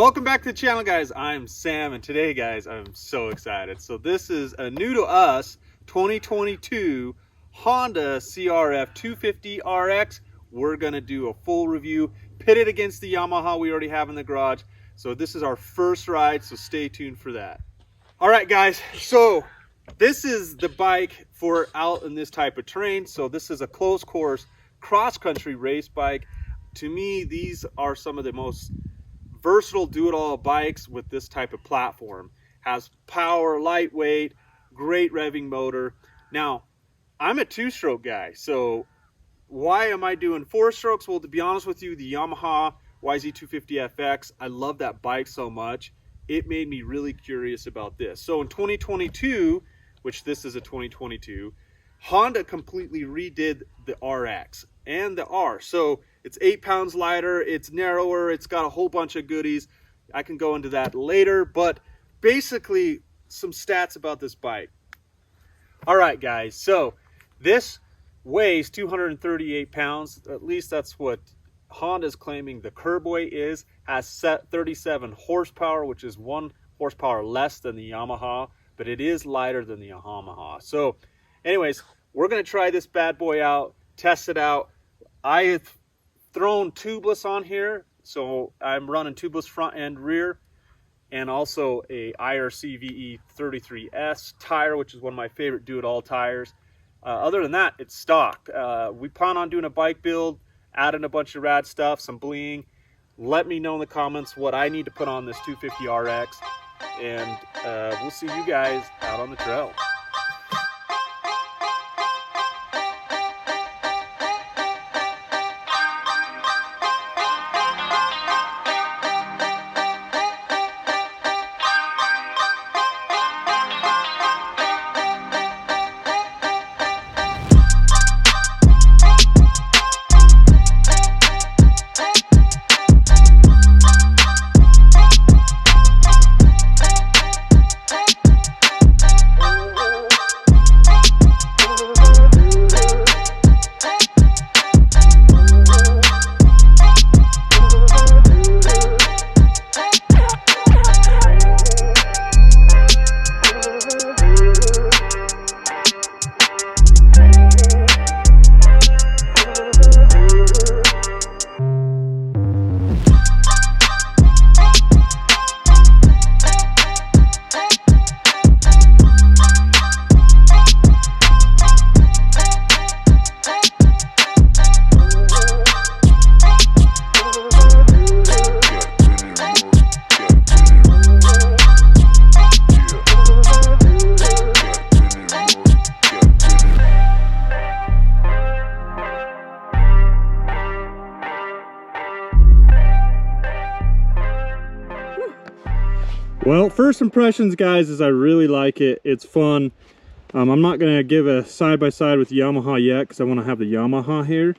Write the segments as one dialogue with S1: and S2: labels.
S1: Welcome back to the channel, guys. I'm Sam, and today, guys, I'm so excited. So this is a new to us 2022 Honda CRF250RX. We're gonna do a full review, pit it against the Yamaha we already have in the garage. So this is our first ride, so stay tuned for that. All right, guys, so this is the bike for out in this type of terrain. So this is a closed course cross-country race bike. To me, these are some of the most versatile do-it-all bikes with this type of platform. Has power, lightweight, great revving motor. Now, I'm a two-stroke guy, so why am I doing four strokes? Well, to be honest with you, the Yamaha YZ250FX, I love that bike so much. It made me really curious about this. So in 2022, which this is a 2022, Honda completely redid the RX and the R. So it's 8 pounds lighter, it's narrower, it's got a whole bunch of goodies. I can go into that later, but basically some stats about this bike. All right, guys, so this weighs 238 pounds. At least that's what Honda's claiming the curb weight is. Has 37 horsepower, which is 1 horsepower less than the Yamaha, but it is lighter than the Yamaha. So anyways, we're going to try this bad boy out, test it out. I have thrown tubeless on here, so I'm running tubeless front and rear, and also a IRC VE 33S tire, which is one of my favorite do-it-all tires. Other than that, it's stock. We plan on doing a bike build, adding a bunch of rad stuff, some bling. Let me know in the comments what I need to put on this 250RX, and we'll see you guys out on the trail. Well, first impressions, guys, is I really like it. It's fun. I'm not going to give a side-by-side with the Yamaha yet because I want to have the Yamaha here.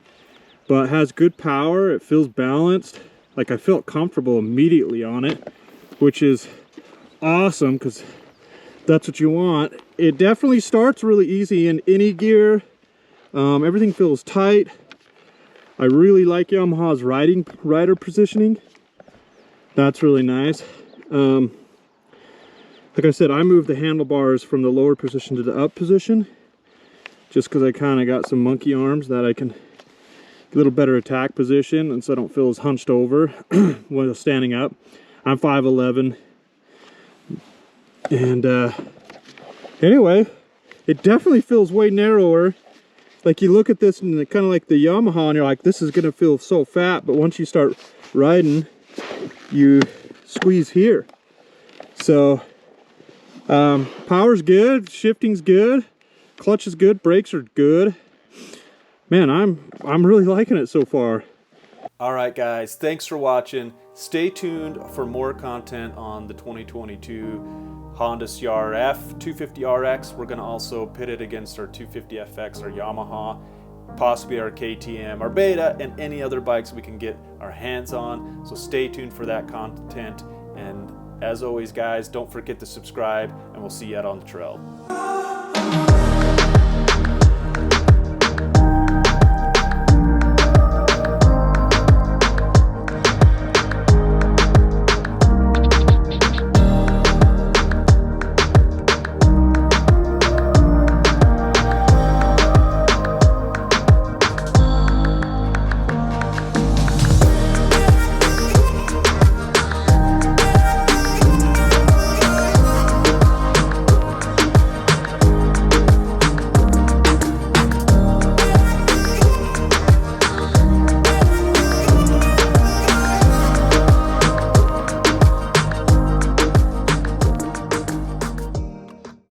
S1: But it has good power. It feels balanced. Like, I felt comfortable immediately on it, which is awesome because that's what you want. It definitely starts really easy in any gear. Everything feels tight. I really like Yamaha's rider positioning. That's really nice. Like I said, I moved the handlebars from the lower position to the up position just because I kind of got some monkey arms that I can get a little better attack position, and so I don't feel as hunched over when standing up. I'm 5'11", and anyway, it definitely feels way narrower. Like, you look at this and kind of like the Yamaha and you're like, this is gonna feel so fat, but once you start riding, you squeeze here. So power's good, shifting's good, clutch is good, brakes are good. Man, I'm really liking it so far. All right, guys, thanks for watching. Stay tuned for more content on the 2022 Honda CRF 250RX. We're gonna also pit it against our 250FX, our Yamaha, possibly our KTM, our Beta, and any other bikes we can get our hands on. So stay tuned for that content, and as always, guys, don't forget to subscribe, and we'll see you out on the trail.